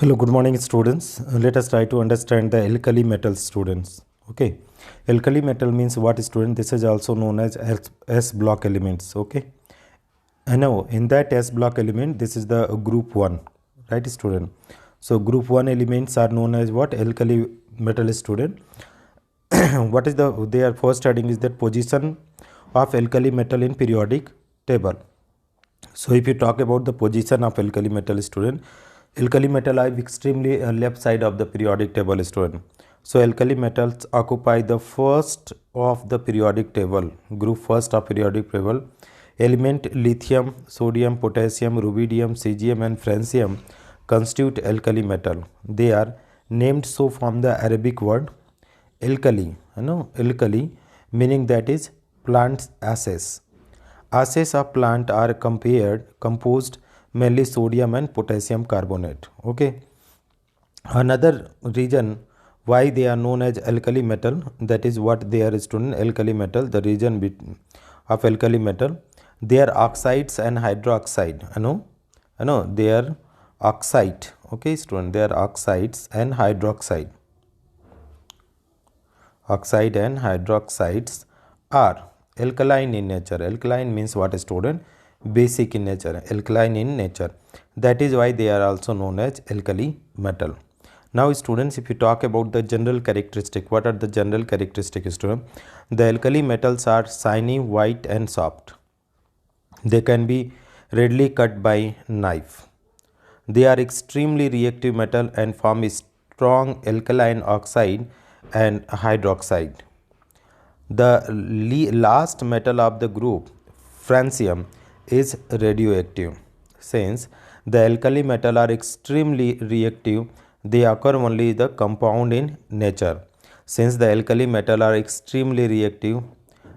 Hello, good morning, students. Let us try to understand the alkali metal, students. Okay, alkali metal means what, student? This is also known as S block elements. Okay, I know in that S block element, this is the group 1, right, student? So, group 1 elements are known as what? Alkali metal, student. What is they are first studying is that position of alkali metal in periodic table. So if you talk about the position of alkali metal, student, alkali metal are extremely left side of the periodic table, student. So alkali metals occupy the first of the periodic table, group first of periodic table. Element lithium, sodium, potassium, rubidium, cesium and francium constitute alkali metal. They are named so from the Arabic word alkali, alkali, meaning that is plant ashes. Ashes of plant are composed mainly sodium and potassium carbonate. Okay. Another reason why they are known as alkali metal, that is what they are, student. Alkali metal, the region of alkali metal, they are oxides and hydroxide. They are oxide. Okay, student, they are oxides and hydroxide. Oxide and hydroxides are alkaline in nature. Alkaline means what, student? Basic in nature, alkaline in nature. That is why they are also known as alkali metal. Now students, if you talk about the general characteristic, what are the general characteristics, student? The alkali metals are shiny, white and soft. They can be readily cut by knife. They are extremely reactive metal and form a strong alkaline oxide and hydroxide. The last metal of the group, francium, is radioactive. Since the alkali metal are extremely reactive, they occur only the compound in nature. Since the alkali metal are extremely reactive,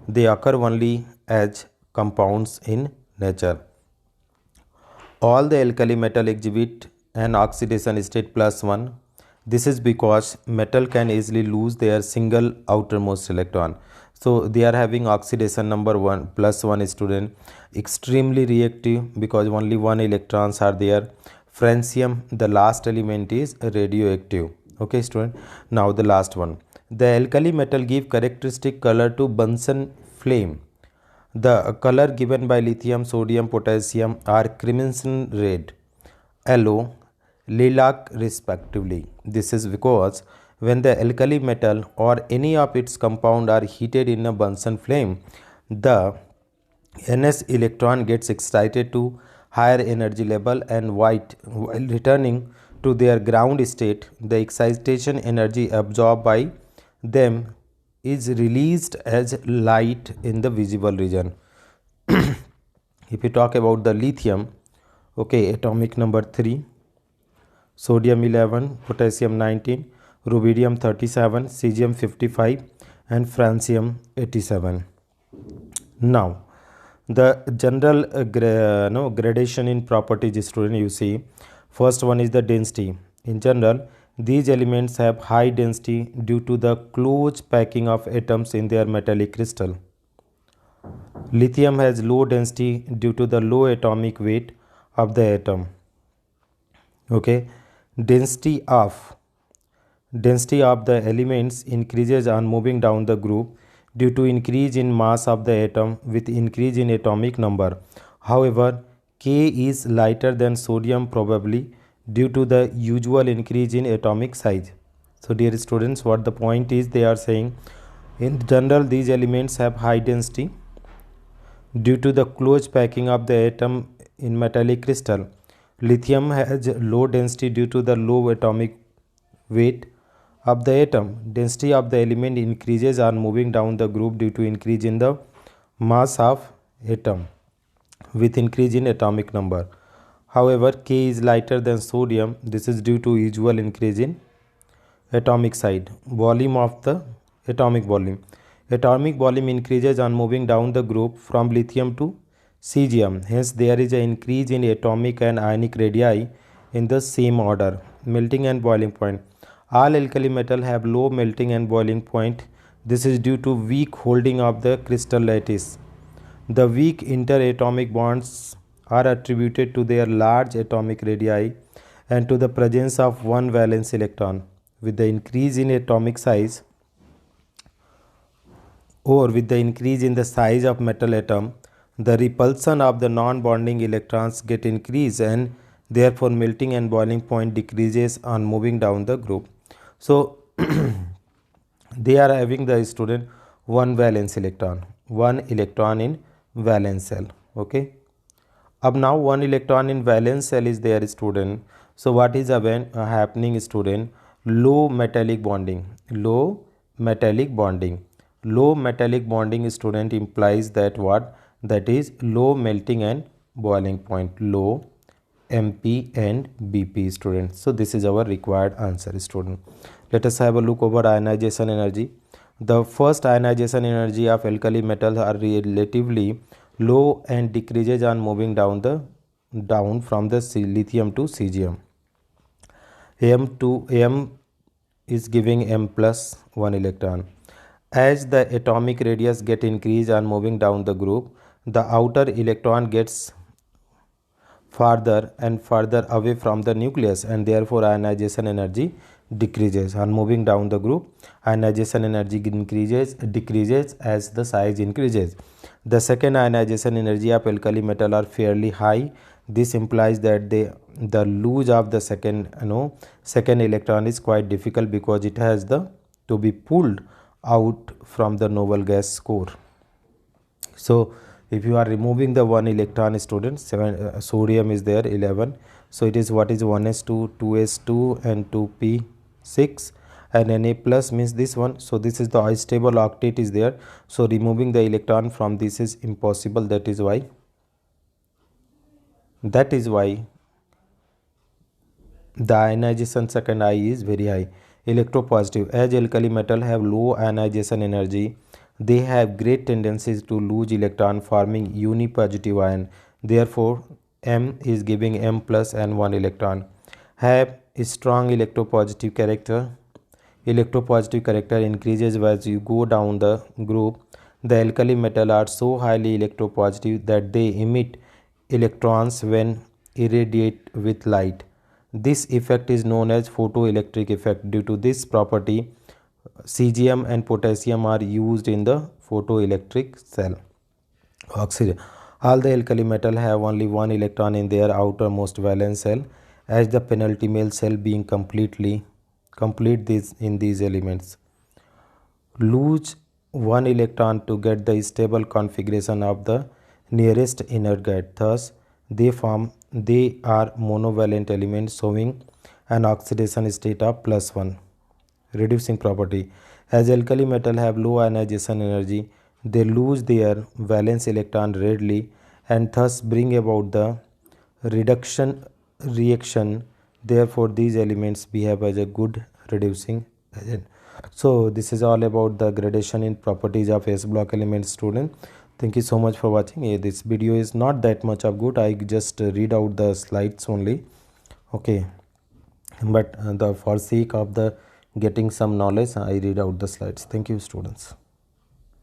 they occur only as compounds in nature. All the alkali metal exhibit an oxidation state +1. This is because metal can easily lose their single outermost electron. So they are having oxidation number 1 +1, student. Extremely reactive because only one electrons are there. Francium, the last element, is radioactive. Okay, student. Now the last one. The alkali metal give characteristic color to Bunsen flame. The color given by lithium, sodium, potassium are crimson red, yellow, lilac respectively. This is because when the alkali metal or any of its compound are heated in a Bunsen flame, the Ns electron gets excited to higher energy level, and while returning to their ground state, the excitation energy absorbed by them is released as light in the visible region. If you talk about the lithium, okay, atomic number 3, sodium 11, potassium 19, rubidium 37, cesium 55 and francium 87. Now the general gradation in properties, student, you see, first one is the density. In general, these elements have high density due to the close packing of atoms in their metallic crystal. Lithium has low density due to the low atomic weight of the atom. Okay, density of the elements increases on moving down the group due to increase in mass of the atom with increase in atomic number. However, K is lighter than sodium, probably due to the usual increase in atomic size. So dear students, what the point is, they are saying in general these elements have high density due to the close packing of the atom in metallic crystal. Lithium has low density due to the low atomic weight of the atom. Density of the element increases on moving down the group due to increase in the mass of atom with increase in atomic number. However, K is lighter than sodium. This is due to usual increase in atomic side. Volume of the atomic volume. Atomic volume increases on moving down the group from lithium to cesium. Hence, there is an increase in atomic and ionic radii in the same order. Melting and boiling point. All alkali metal have low melting and boiling point. This is due to weak holding of the crystal lattice. The weak interatomic bonds are attributed to their large atomic radii and to the presence of one valence electron. With the increase in atomic size, or with the increase in the size of metal atom, the repulsion of the non-bonding electrons get increased, and therefore melting and boiling point decreases on moving down the group. So they are having the student one valence electron in valence cell. Okay. अब now one electron in valence cell is there, student. So what is happening, student? Low metallic bonding. Low metallic bonding, student, implies that what? That is low melting and boiling point. Low MP and BP, student. So this is our required answer, student. Let us have a look over ionization energy. The first ionization energy of alkali metals are relatively low and decreases on moving down from the lithium to cesium. M is giving M plus 1 electron. As the atomic radius get increased on moving down the group, the outer electron gets farther and farther away from the nucleus, and therefore ionization energy decreases. On moving down the group, ionization energy decreases as the size increases. The second ionization energy of alkali metal are fairly high. This implies that the lose of the second electron is quite difficult, because it has to be pulled out from the noble gas core. So if you are removing the one electron, student, sodium is there 11. So it is what is 1s2, 2s2 and 2p6, and Na plus means this one. So this is the unstable octet is there. So removing the electron from this is impossible. That is why the ionization second I is very high. Electropositive. As alkali metal have low ionization energy, they have great tendencies to lose electron, forming unipositive ion. Therefore M is giving M plus and 1 electron. Have a strong electropositive character. Electropositive character increases as you go down the group. The alkali metal are so highly electropositive that they emit electrons when irradiate with light. This effect is known as photoelectric effect. Due to this property, cesium and potassium are used in the photoelectric cell. Oxygen. All the alkali metal have only one electron in their outermost valence cell, as the penultimate cell being complete in these elements. Lose one electron to get the stable configuration of the nearest inner gate. Thus, they are monovalent elements showing an oxidation state of +1. Reducing property. As alkali metal have low ionization energy, they lose their valence electron readily, and thus bring about the reduction reaction. Therefore these elements behave as a good reducing agent. So this is all about the gradation in properties of S block elements, student. Thank you so much for watching. This video is not that much of good. I just read out the slides only. Okay, but for sake of the getting some knowledge, I read out the slides. Thank you, students.